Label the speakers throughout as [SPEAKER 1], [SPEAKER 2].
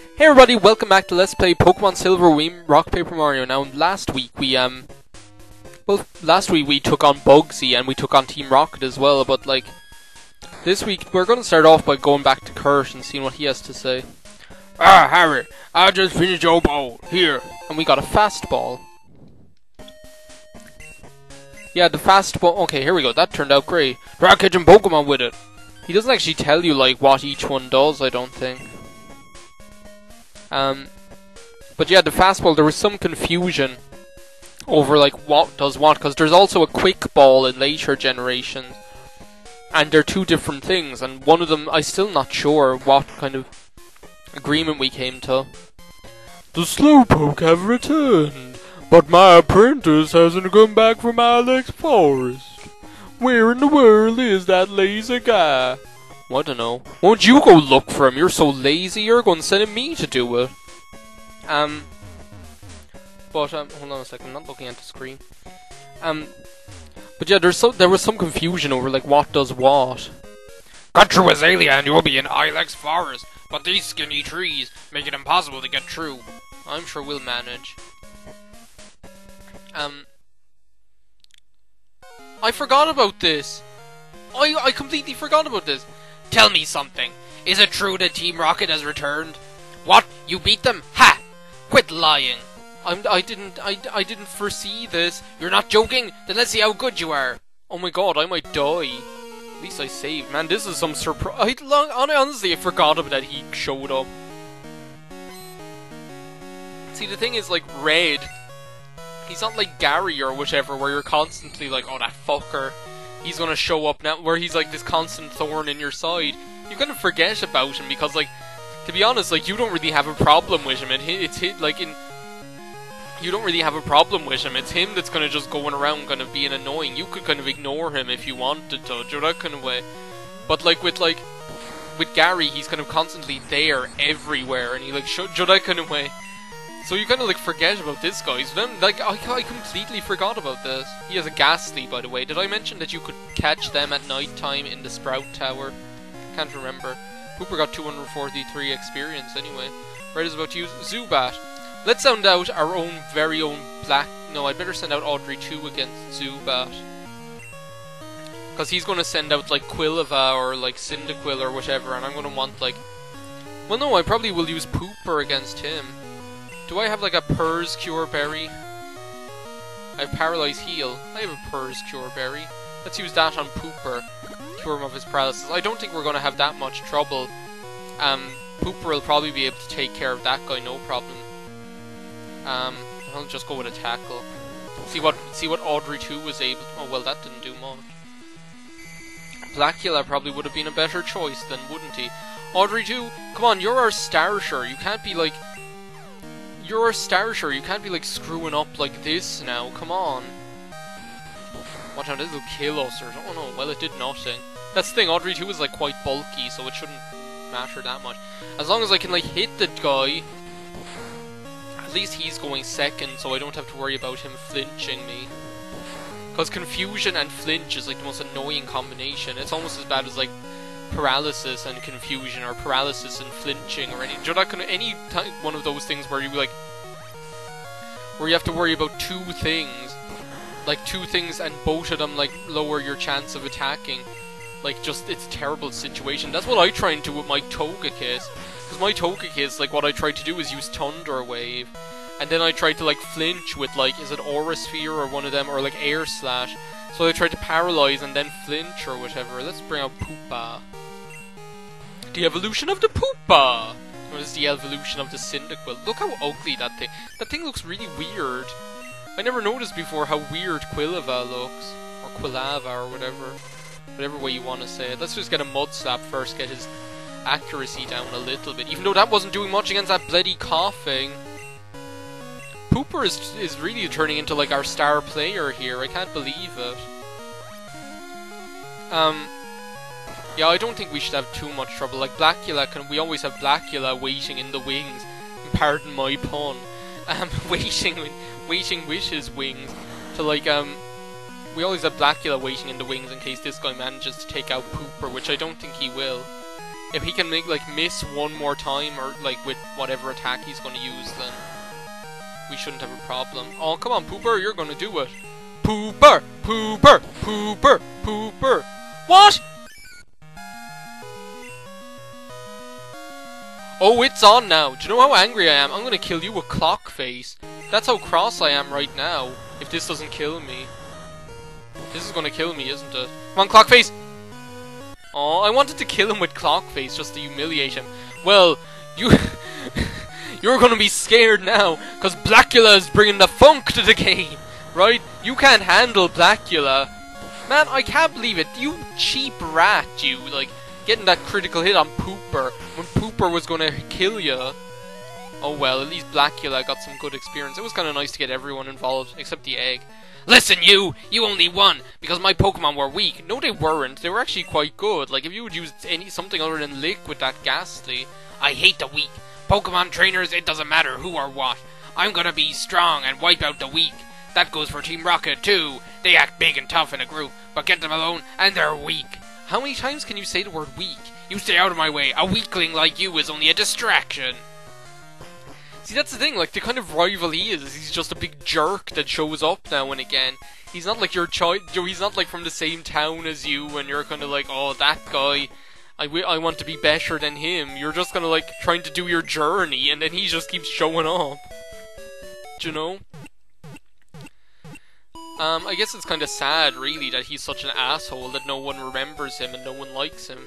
[SPEAKER 1] Hey everybody, welcome back to Let's Play Pokemon Silver RockPaperMario. Now, last week we took on Bugsy and we took on Team Rocket as well, but like, this week we're going to start off by going back to Kurt and seeing what he has to say.
[SPEAKER 2] Ah, Harry, I just finished your bowl. Here.
[SPEAKER 1] And we got a fastball. Yeah, the fastball, okay, here we go, that turned out great.
[SPEAKER 2] Try catching Pokemon with it.
[SPEAKER 1] He doesn't actually tell you, like, what each one does, I don't think. But yeah, the fastball, there was some confusion over, like, what does what, because there's also a quick ball in later generations, and they're two different things, and one of them, I'm still not sure what kind of agreement we came to.
[SPEAKER 2] The Slowpoke have returned, but my apprentice hasn't come back from Ilex Forest. Where in the world is that lazy guy?
[SPEAKER 1] I don't know. Won't you go look for him? You're so lazy, you're going to send me to do it. Hold on a second, I'm not looking at the screen. But yeah, there was some confusion over, like, what does what.
[SPEAKER 2] Got through Azalea and you'll be in Ilex Forest, but these skinny trees make it impossible to get through.
[SPEAKER 1] I'm sure we'll manage. I forgot about this. I completely forgot about this.
[SPEAKER 2] Tell me something. Is it true that Team Rocket has returned? What? You beat them? Ha! Quit lying.
[SPEAKER 1] I didn't foresee this.
[SPEAKER 2] You're not joking? Then let's see how good you are.
[SPEAKER 1] Oh my god, I might die. At least I saved. Man, this is some surprise. Honestly, I forgot about that he showed up. See, the thing is, like, Red, he's not like Gary or whichever, where you're constantly like, oh, that fucker, he's gonna show up now, where he's like this constant thorn in your side. You kind of forget about him because, like, to be honest, like, you don't really have a problem with him. You don't really have a problem with him. It's him that's kind of just going around kind of being annoying. You could kind of ignore him if you wanted to, that kind of way. But with Gary, he's kind of constantly there, everywhere, and he like that kind of way. So you kind of like forget about this guy. So then, like, I completely forgot about this. He has a Ghastly, by the way. Did I mention that you could catch them at night time in the Sprout Tower? Can't remember. Hooper got 243 experience anyway. Red is about to use Zubat. Let's send out our own very own black... No, I'd better send out Audrey 2 against Zubat. Because he's going to send out, like, Quilava or, like, Cyndaquil or whatever, and I'm going to want, like... Well, no, I probably will use Pooper against him. Do I have, like, a Purrs Cure Berry? I have Paralyze Heal. I have a Purrs Cure Berry. Let's use that on Pooper. Cure him of his paralysis. I don't think we're going to have that much trouble. Pooper will probably be able to take care of that guy, no problem. I'll just go with a Tackle. See what Audrey 2 was able to... Oh, well, that didn't do much. Blackula probably would have been a better choice then, wouldn't he? Audrey 2, come on, you're our Starter. You can't be, like... You're our Starter. You can't be, like, screwing up like this now. Come on. Watch out, this will kill us or... Oh, no, well, it did nothing. That's the thing, Audrey 2 is, like, quite bulky, so it shouldn't matter that much. As long as I can, like, hit the guy... At least he's going second, so I don't have to worry about him flinching me. Because Confusion and Flinch is like the most annoying combination. It's almost as bad as like Paralysis and Confusion, or Paralysis and Flinching, or any one of those things where you like, where you have to worry about two things, and both of them like lower your chance of attacking. Like, just, it's a terrible situation. That's what I try and do with my Togekiss. Because my Togekiss, like, what I try to do is use Thunder Wave. And then I try to, like, flinch with, like, is it Aura Sphere or one of them, or, like, Air Slash. So I try to paralyze and then flinch or whatever. Let's bring out Poopa. The evolution of the Poopa! Or is the evolution of the Cyndaquil? Look how ugly that thing... That thing looks really weird. I never noticed before how weird Quilava looks. Or Quilava or whatever. Whatever way you want to say it. Let's just get a Mud Slap first, get his accuracy down a little bit. Even though that wasn't doing much against that bloody coughing. Pooper is really turning into like our star player here. I can't believe it. Yeah, I don't think we should have too much trouble. Like Blackula, we always have Blackula waiting in the wings. Pardon my pun. Waiting with his wings to like we always have Blackula waiting in the wings in case this guy manages to take out Pooper, which I don't think he will. If he can make, like, miss one more time, or, like, with whatever attack he's gonna use, then we shouldn't have a problem. Oh, come on, Pooper, you're gonna do it. Pooper! Pooper! Pooper! Pooper! What?! Oh, it's on now. Do you know how angry I am? I'm gonna kill you with Clock Face. That's how cross I am right now, if this doesn't kill me. This is gonna kill me, isn't it? Come on, Clock Face! Oh, I wanted to kill him with Clock Face just to humiliate him. Well, you're gonna be scared now, because Blackula is bringing the funk to the game, right? You can't handle Blackula. Man, I can't believe it. You cheap rat, you, like, getting that critical hit on Pooper when Pooper was gonna kill you. Oh well, at least Blackula got some good experience. It was kind of nice to get everyone involved, except the egg. Listen, you only won because my Pokemon were weak. No, they weren't. They were actually quite good. Like, if you would use something other than Lick with that Ghastly. I hate the weak. Pokemon trainers, it doesn't matter who or what. I'm gonna be strong and wipe out the weak. That goes for Team Rocket, too. They act big and tough in a group, but get them alone and they're weak. How many times can you say the word weak? You stay out of my way. A weakling like you is only a distraction. See, that's the thing, like, the kind of rival he is he's just a big jerk that shows up now and again. He's not like your child, he's not like from the same town as you, and you're kind of like, oh, that guy, I want to be better than him. You're just kind of like trying to do your journey, and then he just keeps showing up. Do you know? I guess it's kind of sad, really, that he's such an asshole that no one remembers him and no one likes him.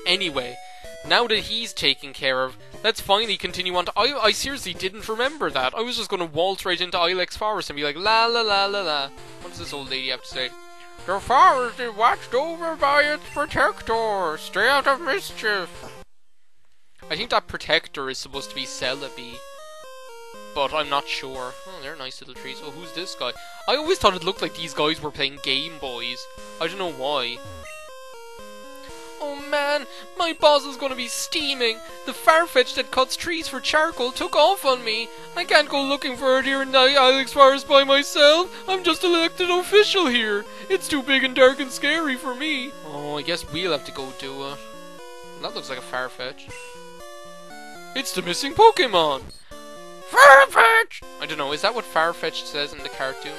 [SPEAKER 1] Anyway, now that he's taken care of, let's finally continue on to... I seriously didn't remember that. I was just going to waltz right into Ilex Forest and be like, la la la la la. What does this old lady have to say? The forest is watched over by its protector. Stay out of mischief. I think that protector is supposed to be Celebi, but I'm not sure. Oh, they're nice little trees. Oh, who's this guy? I always thought it looked like these guys were playing Game Boys. I don't know why. Oh man, my boss is gonna be steaming. The farfetch'd that cuts trees for charcoal took off on me. I can't go looking for it here in the Ilex Forest by myself. I'm just an elected official here. It's too big and dark and scary for me. Oh, I guess we'll have to go do it. That looks like a farfetch'd. It's the missing Pokemon. Farfetch'd! I don't know, is that what Farfetch'd says in the cartoon?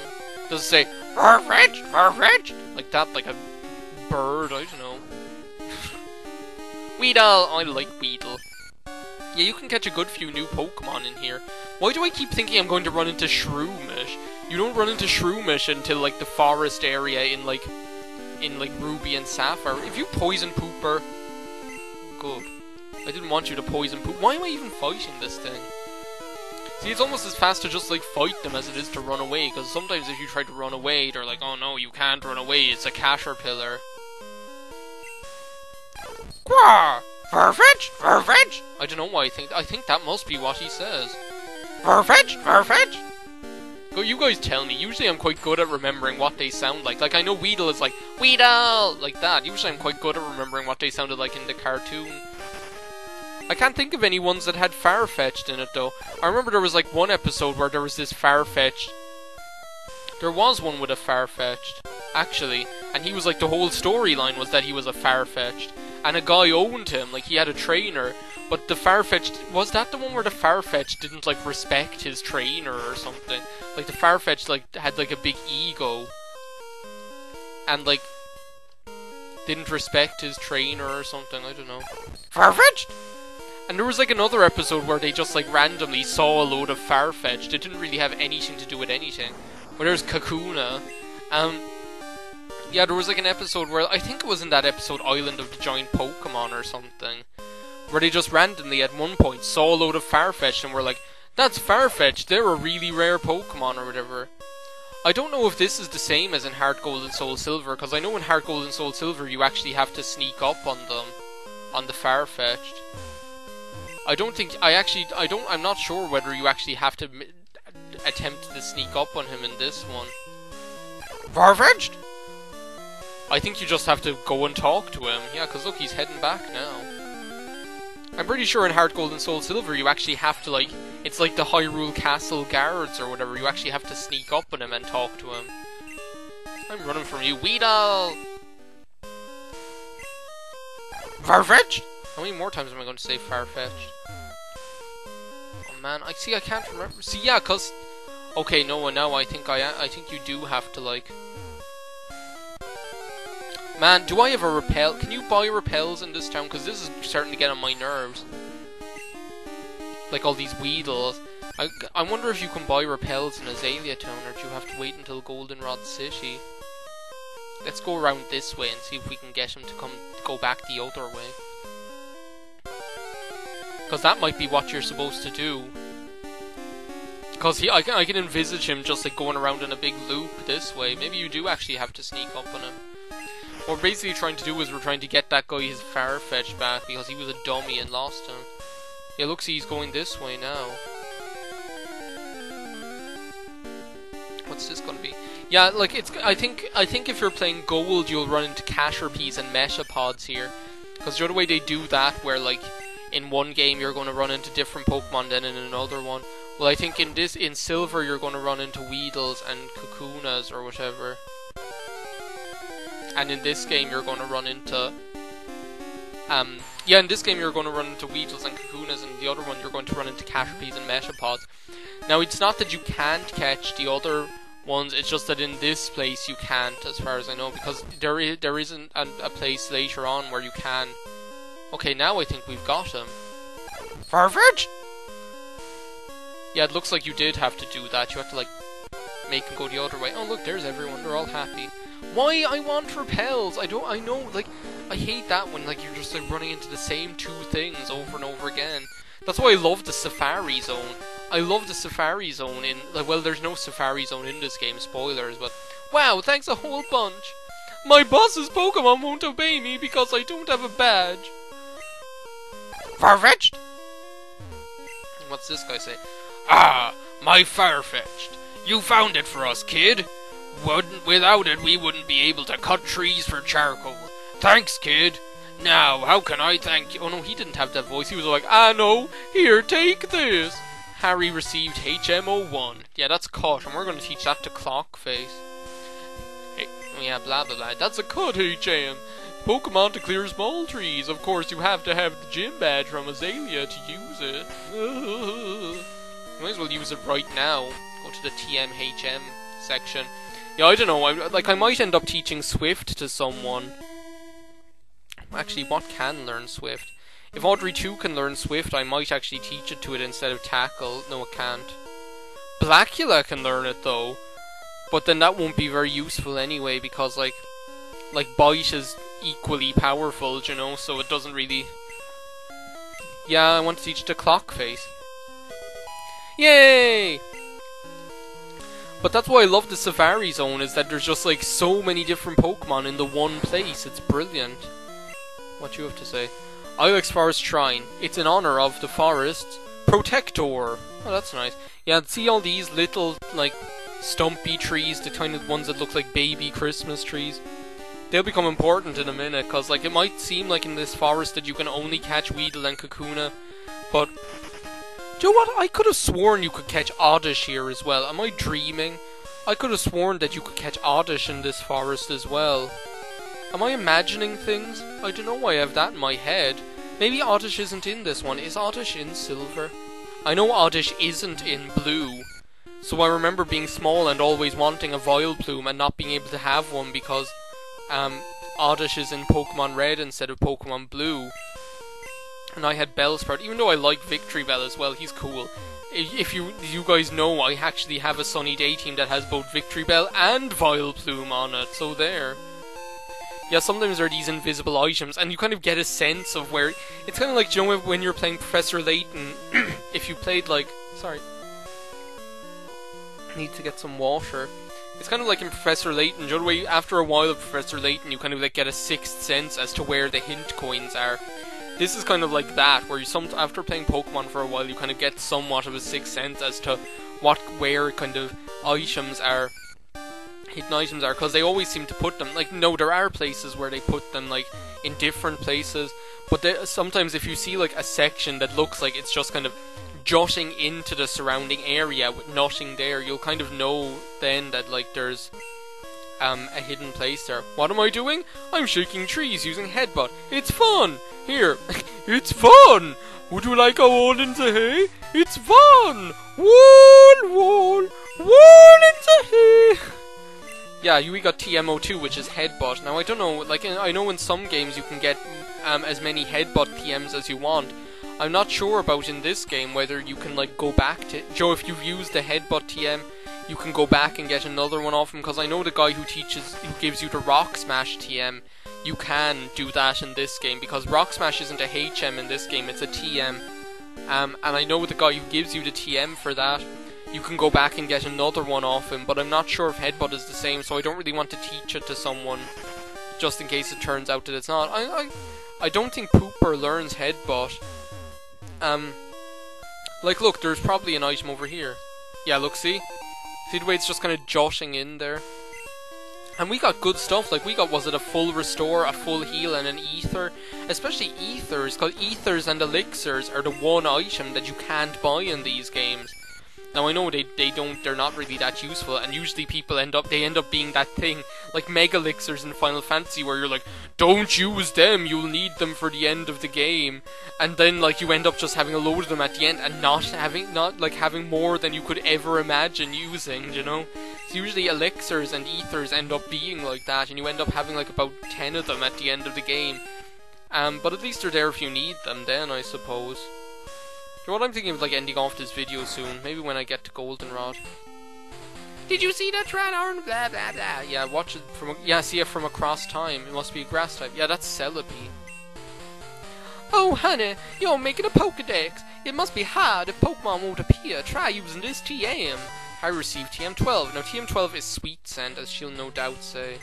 [SPEAKER 1] Does it say, Farfetch'd, Farfetch'd? Like that, like a bird, I don't know. Weedle! I like Weedle. Yeah, you can catch a good few new Pokemon in here. Why do I keep thinking I'm going to run into Shroomish? You don't run into Shroomish until, like, the forest area in Ruby and Sapphire. If you poison Pooper... Good. I didn't want you to poison Poop. Why am I even fighting this thing? See, it's almost as fast to just, like, fight them as it is to run away, because sometimes if you try to run away, they're like, oh no, you can't run away, it's a caterpillar. Quah! Farfetch'd! Farfetch'd! I don't know why I think that must be what he says. Farfetch'd! Farfetch'd! Go, you guys tell me. Usually I'm quite good at remembering what they sound like. Like, I know Weedle is like, Weedle! Like that. Usually I'm quite good at remembering what they sounded like in the cartoon. I can't think of any ones that had Farfetch'd in it, though. I remember there was, like, one episode where there was this Farfetch'd. There was one with a Farfetch'd, actually. And he was, like, the whole storyline was that he was a Farfetch'd. And a guy owned him, like, he had a trainer. But the Farfetch'd... Was that the one where the Farfetch'd didn't, like, respect his trainer or something? Like, the Farfetch'd, like, had, like, a big ego. And, like... didn't respect his trainer or something, I don't know. Farfetch'd! And there was, like, another episode where they just, like, randomly saw a load of Farfetch'd. It didn't really have anything to do with anything. Where there's Kakuna. Yeah, there was, like, an episode where... I think it was in that episode, Island of the Giant Pokemon or something. Where they just randomly, at one point, saw a load of Farfetch'd and were like, that's Farfetch'd, they're a really rare Pokemon or whatever. I don't know if this is the same as in Heart Gold and Soul Silver, because I know in Heart Gold and Soul Silver you actually have to sneak up on them. On the Farfetch'd. I'm not sure whether you actually have to attempt to sneak up on him in this one. Farfetch'd? I think you just have to go and talk to him. Yeah, because look, he's heading back now. I'm pretty sure in Heart Gold and Soul Silver you actually have to, like... It's like the Hyrule Castle guards or whatever. You actually have to sneak up on him and talk to him. I'm running from you. Weedle! Farfetch'd? How many more times am I going to say farfetch'd? Oh man, I can't remember. See, yeah, cause... Okay, no, now I think you do have to, like... Man, do I have a repel? Can you buy repels in this town? Because this is starting to get on my nerves. Like all these Weedles. I wonder if you can buy repels in Azalea Town, or do you have to wait until Goldenrod City? Let's go around this way and see if we can get him to go back the other way. Because that might be what you're supposed to do. Because I can envisage him just like going around in a big loop this way. Maybe you do actually have to sneak up on him. What we're basically trying to do is we're trying to get that guy his farfetch'd back because he was a dummy and lost him. Yeah, looks he's going this way now. What's this gonna be? Yeah, like it's. I think if you're playing gold, you'll run into Caterpies and Metapods here, because the other way they do that, where like in one game you're going to run into different Pokemon, then in another one. Well, I think in silver you're going to run into Weedles and Kakunas or whatever. And in this game you're going to run into in this game you're going to run into Weedles and Kakunas, and the other one you're going to run into Caterpies and Metapods. Now it's not that you can't catch the other ones, it's just that in this place you can't, as far as I know, because there isn't a place later on where you can. Okay, now I think we've got him. Farfetch'd? Yeah, it looks like you did have to do that. You have to like make him go the other way. Oh look, there's everyone. They're all happy. Why? I want repels. I know, like, I hate that when, like, you're just, like, running into the same two things over and over again. That's why I love the Safari Zone. I love the Safari Zone in, like, well, there's no Safari Zone in this game, spoilers, but, wow, thanks a whole bunch. My boss's Pokemon won't obey me because I don't have a badge. Farfetch'd? What's this guy say? Ah, my Farfetch'd. You found it for us, kid. Without it, we wouldn't be able to cut trees for charcoal. Thanks, kid. Now, how can I thank you? Oh no, he didn't have that voice. He was like, ah no, here, take this. Harry received HM01. Yeah, that's cut, and we're going to teach that to Clockface. Hey, yeah, blah blah blah. That's a cut, HM. Pokemon to clear small trees. Of course, you have to have the gym badge from Azalea to use it. You might as well use it right now. Go to the TMHM section. Yeah, I don't know, I might end up teaching Swift to someone. Actually, what can learn Swift? If Audrey 2 can learn Swift, I might actually teach it to it instead of Tackle. No, it can't. Blackula can learn it, though. But then that won't be very useful anyway, because, like Bite is equally powerful, you know, so it doesn't really... Yeah, I want to teach it to Clockface. Yay! But that's why I love the Safari Zone, is that there's just like so many different Pokemon in the one place. It's brilliant. What you have to say? Ilex Forest Shrine. It's in honor of the forest's protector. Oh, that's nice. Yeah, see all these little, like, stumpy trees, the kind of ones that look like baby Christmas trees? They'll become important in a minute, because, like, it might seem like in this forest that you can only catch Weedle and Kakuna, but... Do you know what? I could have sworn you could catch Oddish here as well. Am I dreaming? I could have sworn that you could catch Oddish in this forest as well. Am I imagining things? I don't know why I have that in my head. Maybe Oddish isn't in this one. Is Oddish in Silver? I know Oddish isn't in Blue. So I remember being small and always wanting a Vileplume and not being able to have one because Oddish is in Pokemon Red instead of Pokemon Blue. And I had Bellsprout, even though I like Victory Bell as well, he's cool. If you guys know, I actually have a Sunny Day team that has both Victory Bell and Vileplume on it, so there. Yeah, sometimes there are these invisible items, and you kind of get a sense of where... It's kind of like, you know, when you're playing Professor Layton, if you played, like... Sorry. I need to get some water. It's kind of like in Professor Layton, you know, way after a while of Professor Layton, you kind of like get a sixth sense as to where the hint coins are. This is kind of like that, where you after playing Pokemon for a while, you kind of get somewhat of a sixth sense as to where kind of items are, hidden items are, because they always seem to put them, like, no, there are places where they put them, like, in different places, but sometimes if you see, like, a section that looks like it's just kind of jutting into the surrounding area with nothing there, you'll kind of know then that, like, there's a hidden place there. What am I doing? I'm shaking trees using Headbutt. It's fun!
[SPEAKER 2] Here, it's fun! Would you like a wall in the hay? It's fun! Wall in the hay!
[SPEAKER 1] Yeah, we got TM02, which is headbutt. Now, I don't know, like, I know in some games you can get as many headbutt TMs as you want. I'm not sure about in this game whether you can, like, go back to... Joe, if you've used the headbutt TM, you can go back and get another one off him, because I know the guy who gives you the Rock Smash TM, you can do that in this game, because Rock Smash isn't a HM in this game, it's a TM. And I know the guy who gives you the TM for that, you can go back and get another one off him, but I'm not sure if headbutt is the same, so I don't really want to teach it to someone, just in case it turns out that it's not. I don't think Pooper learns headbutt. Like, look, there's probably an item over here. Yeah, look, see? See the way it's just kind of joshing in there? And we got good stuff, like we got, was it a full restore, a full heal, and an ether? Especially ethers, because ethers and elixirs are the one item that you can't buy in these games. Now I know they're not really that useful, and usually people end up being that thing, like Mega Elixirs in Final Fantasy, where you're like, don't use them, you'll need them for the end of the game, and then like you end up just having a load of them at the end, and not having more than you could ever imagine using, you know? So usually elixirs and ethers end up being like that, and you end up having like about 10 of them at the end of the game. But at least they're there if you need them then, I suppose. You know what, I'm thinking of like ending off this video soon, maybe when I get to Goldenrod. Did you see that Tranarn? Blah blah blah. Yeah, watch it from see it from across time. It must be a grass type. Yeah, that's Celebi. Oh honey, you're making a Pokedex. It must be hard if Pokemon won't appear. Try using this TM. I received TM12. Now TM12 is Sweet Sand, as she'll no doubt say.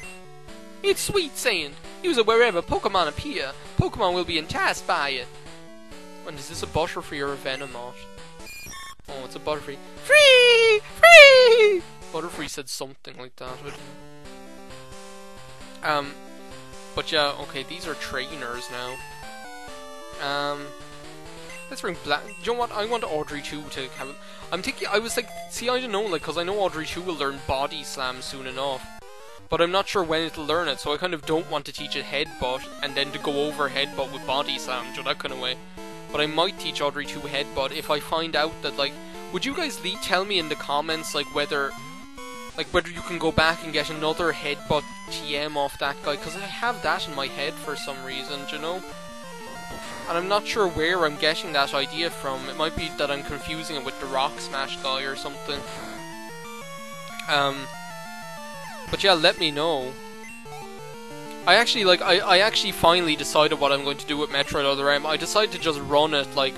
[SPEAKER 1] It's Sweet Sand. Use it wherever Pokemon appear. Pokemon will be enticed by it. And is this a Butterfree or a Venomoth? Oh, it's a Butterfree. Free! Butterfree said something like that. But yeah, okay, these are trainers now. Let's bring Black. Do you know what? I want Audrey 2 to have it. I'm thinking, I was like, see, I don't know, like, because I know Audrey 2 will learn Body Slam soon enough. But I'm not sure when it'll learn it, so I kind of don't want to teach it Headbutt and then to go over Headbutt with Body Slam, you know, that kind of way. But I might teach Audrey 2 Headbutt if I find out that, like, would you guys tell me in the comments, like, whether you can go back and get another Headbutt TM off that guy, because I have that in my head for some reason, do you know? And I'm not sure where I'm getting that idea from. It might be that I'm confusing it with the Rock Smash guy or something. But yeah, let me know. I actually finally decided what I'm going to do with Metroid Other M. I decided to just run it like...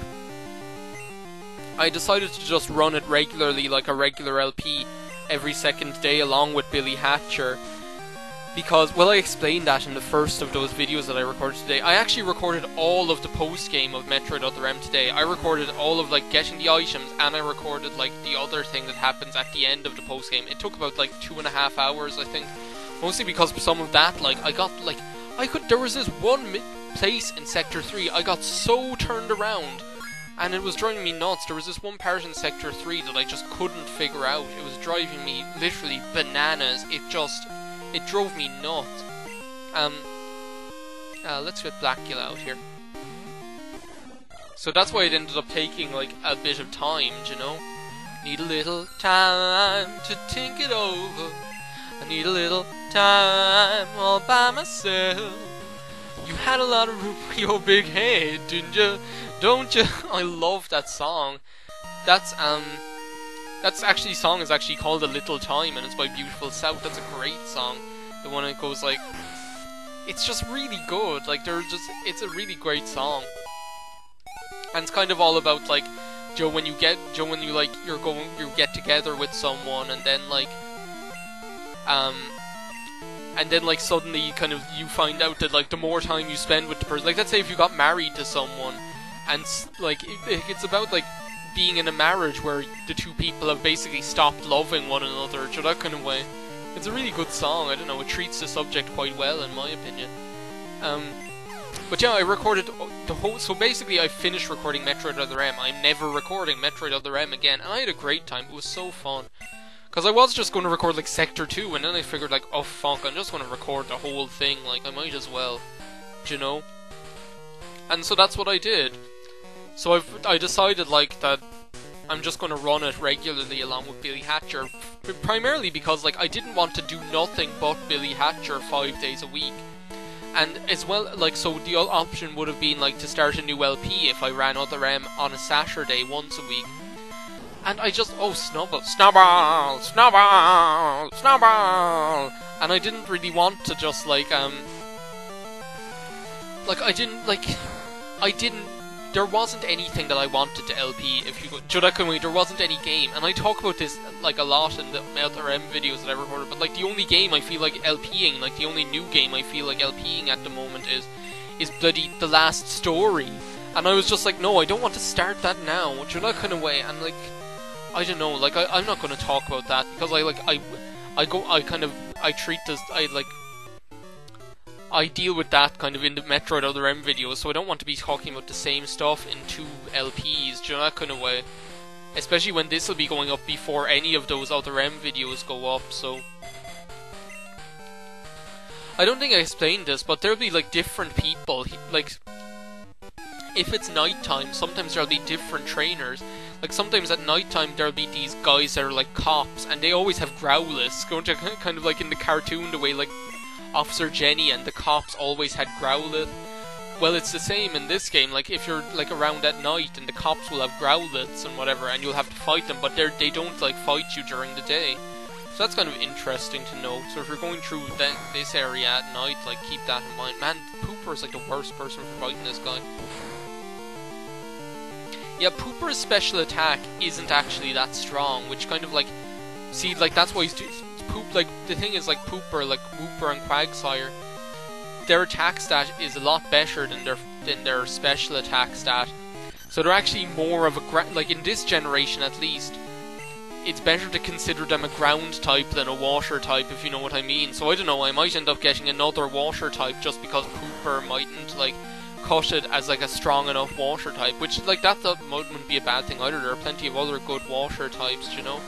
[SPEAKER 1] I decided to just run it regularly, like a regular LP, every second day along with Billy Hatcher. Because, well, I explained that in the first of those videos that I recorded today. I actually recorded all of the post-game of Metroid Other M today. I recorded all of, like, getting the items, and I recorded, like, the other thing that happens at the end of the post-game. It took about, like, 2.5 hours, I think. Mostly because some of that, like, there was this one place in Sector 3, I got so turned around, and it was driving me nuts. There was this one part in Sector 3 that I just couldn't figure out. It was driving me literally bananas. It drove me nuts. Let's get Blackula out here. So that's why it ended up taking, like, a bit of time, you know? Need a little time to think it over. I need a little time all by myself. You had a lot of room for your big head, didn't you? Don't you? I love that song. That's actually, song is actually called A Little Time, and it's by Beautiful South. That's a great song. The one that goes like, it's just really good. Like, it's a really great song. And it's kind of all about, like, when you get together with someone, and then like suddenly you find out that, like, the more time you spend with the person, like, let's say if you got married to someone, and like it's about, like, being in a marriage where the two people have basically stopped loving one another, so that kind of way. It's a really good song. I don't know, it treats the subject quite well in my opinion. But yeah, I recorded the whole... So basically I finished recording Metroid Other M. I'm never recording Metroid Other M again, and I had a great time. It was so fun. Because I was just going to record, like, Sector 2, and then I figured, like, oh fuck, I'm just going to record the whole thing, like, I might as well. Do you know? And so that's what I did. So I decided like that I'm just going to run it regularly along with Billy Hatcher, primarily because like I didn't want to do nothing but Billy Hatcher 5 days a week. And as well, like, so the option would have been like to start a new LP if I ran Other M on a Saturday once a week. And I just, oh, Snubble, Snubble, Snubble, Snubble! And I didn't really want to just like there wasn't anything that I wanted to LP if you go, Jodakumi, there wasn't any game, and I talk about this like a lot in the Other M videos that I recorded, but like the only game I feel like LPing, like the only new game I feel like LPing at the moment is bloody The Last Story, and I was just like, no, I don't want to start that now, Jodakumi, and like, I don't know, like I'm not going to talk about that, because I deal with that kind of in the Metroid Other M videos, so I don't want to be talking about the same stuff in 2 LPs, do you know, that kind of way. Especially when this will be going up before any of those Other M videos go up, so... I don't think I explained this, but there'll be like different people, like... If it's nighttime, sometimes there'll be different trainers. Like sometimes at nighttime there'll be these guys that are like cops, and they always have growlers, going to kind of like in the cartoon, the way like Officer Jenny and the cops always had Growlithe. Well, it's the same in this game. Like, if you're like around at night, and the cops will have Growlithes and whatever, and you'll have to fight them, but they don't like fight you during the day. So that's kind of interesting to know. So if you're going through this area at night, like, keep that in mind. Man, Pooper is like the worst person for fighting this guy. Yeah, Pooper's special attack isn't actually that strong, which kind of like, see, like that's why he's like, the thing is, like, Pooper, like Wooper and Quagsire, their attack stat is a lot better than their special attack stat. So they're actually more of a like in this generation at least, it's better to consider them a ground type than a water type, if you know what I mean. So I don't know, I might end up getting another water type just because Pooper mightn't like cut it as like a strong enough water type, which like that wouldn't be a bad thing either. There are plenty of other good water types, you know.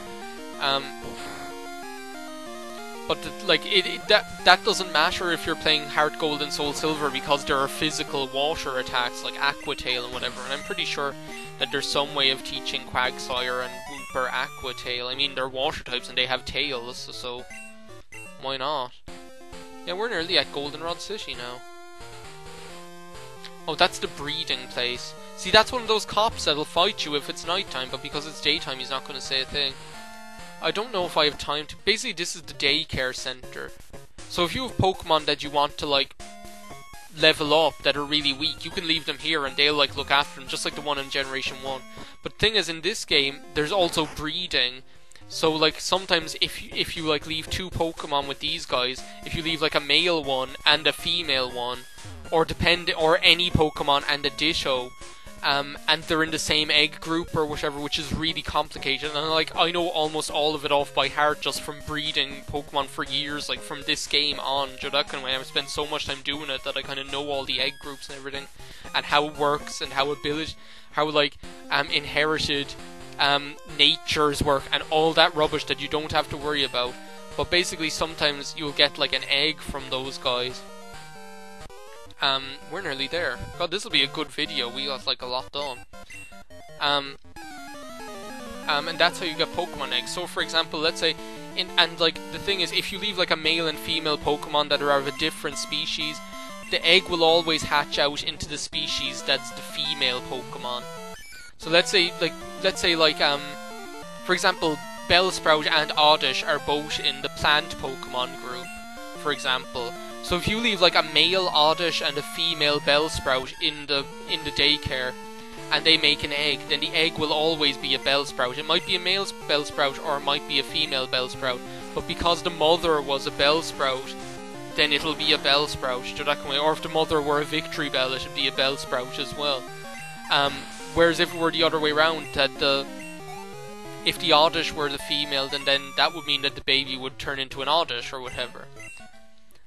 [SPEAKER 1] But that doesn't matter if you're playing Heart Gold and Soul Silver, because there are physical water attacks like Aqua Tail and whatever, and I'm pretty sure that there's some way of teaching Quagsire and Wooper Aqua Tail. I mean, they're water types and they have tails, so why not? Yeah, we're nearly at Goldenrod City now. Oh, that's the breeding place. See, that's one of those cops that'll fight you if it's nighttime, but because it's daytime he's not going to say a thing. I don't know if I have time to... Basically, this is the daycare center. So if you have Pokemon that you want to, like, level up that are really weak, you can leave them here and they'll, like, look after them, just like the one in Generation 1. But the thing is, in this game, there's also breeding. So, like, sometimes if you like, leave 2 Pokemon with these guys, if you leave, like, a male one and a female one, or any Pokemon and a Ditto, and they're in the same egg group or whatever, which is really complicated, and like I know almost all of it off by heart just from breeding Pokemon for years, like from this game on. Jodakun, I've spent so much time doing it that I kind of know all the egg groups and everything, and how it works, and how inherited natures work, and all that rubbish that you don't have to worry about. But basically, sometimes you'll get like an egg from those guys. We're nearly there. God, this will be a good video. We got like a lot done. And that's how you get Pokemon eggs. So, for example, let's say, and like the thing is, if you leave like a male and female Pokemon that are of a different species, the egg will always hatch out into the species that's the female Pokemon. So let's say for example, Bellsprout and Oddish are both in the plant Pokemon group, for example. So if you leave like a male Oddish and a female Bellsprout in the daycare, and they make an egg, then the egg will always be a Bellsprout. It might be a male Bellsprout or it might be a female Bellsprout, but because the mother was a Bellsprout, then it'll be a Bellsprout. Or if the mother were a Victory Bell, it should be a Bellsprout as well. Whereas if it were the other way around, that if the Oddish were the female, then that would mean that the baby would turn into an Oddish or whatever.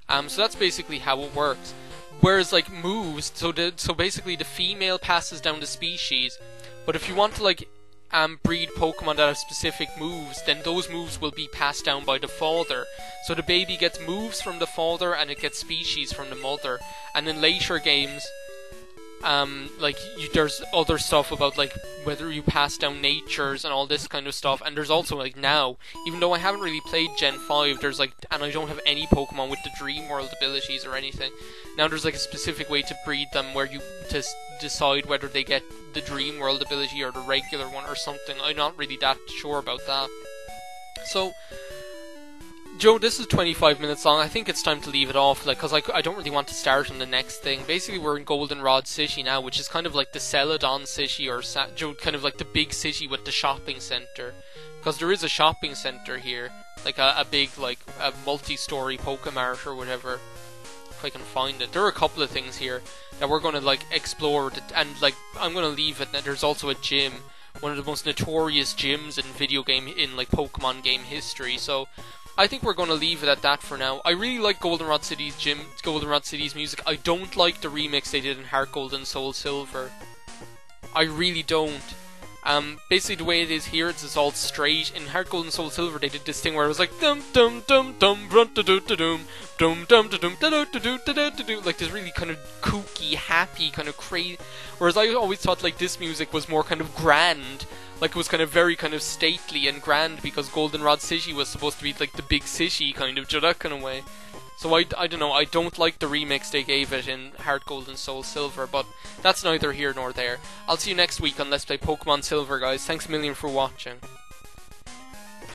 [SPEAKER 1] So that's basically how it works. Whereas like moves, so basically the female passes down the species, but if you want to like breed Pokemon that have specific moves, then those moves will be passed down by the father. So the baby gets moves from the father and it gets species from the mother. And in later games, like there's other stuff about like whether you pass down natures and all this kind of stuff, and there's also like now, even though I haven't really played Gen 5, there's like, and I don't have any Pokemon with the Dream World abilities or anything, now there's like a specific way to breed them where you decide whether they get the Dream World ability or the regular one or something. I'm not really that sure about that. So Joe, this is 25 minutes long. I think it's time to leave it off, like, because I don't really want to start on the next thing. Basically, we're in Goldenrod City now, which is kind of like the Celadon City, or Joe, kind of like the big city with the shopping centre. Because there is a shopping centre here, like a big, like, a multi-story Pokemart or whatever, if I can find it. There are a couple of things here that we're going to, like, explore, and, like, I'm going to leave it. There's also a gym, one of the most notorious gyms in like, Pokemon game history, so I think we're going to leave it at that for now. I really like Goldenrod City's music. I don't like the remix they did in Heart Gold and Soul Silver. I really don't. Basically the way it is here, it's all straight. In Heart Gold and Soul Silver, they did this thing where it was like dum dum dum dum run da dum dum dum dum dum da dum, like this really kind of kooky, happy, kind of crazy. Whereas I always thought like this music was more kind of grand. Like, it was kind of very kind of stately and grand because Goldenrod City was supposed to be like the big city kind of, that kind of way. So I don't know, I don't like the remix they gave it in Heart Gold and Soul Silver, but that's neither here nor there. I'll see you next week on Let's Play Pokemon Silver, guys. Thanks a million for watching.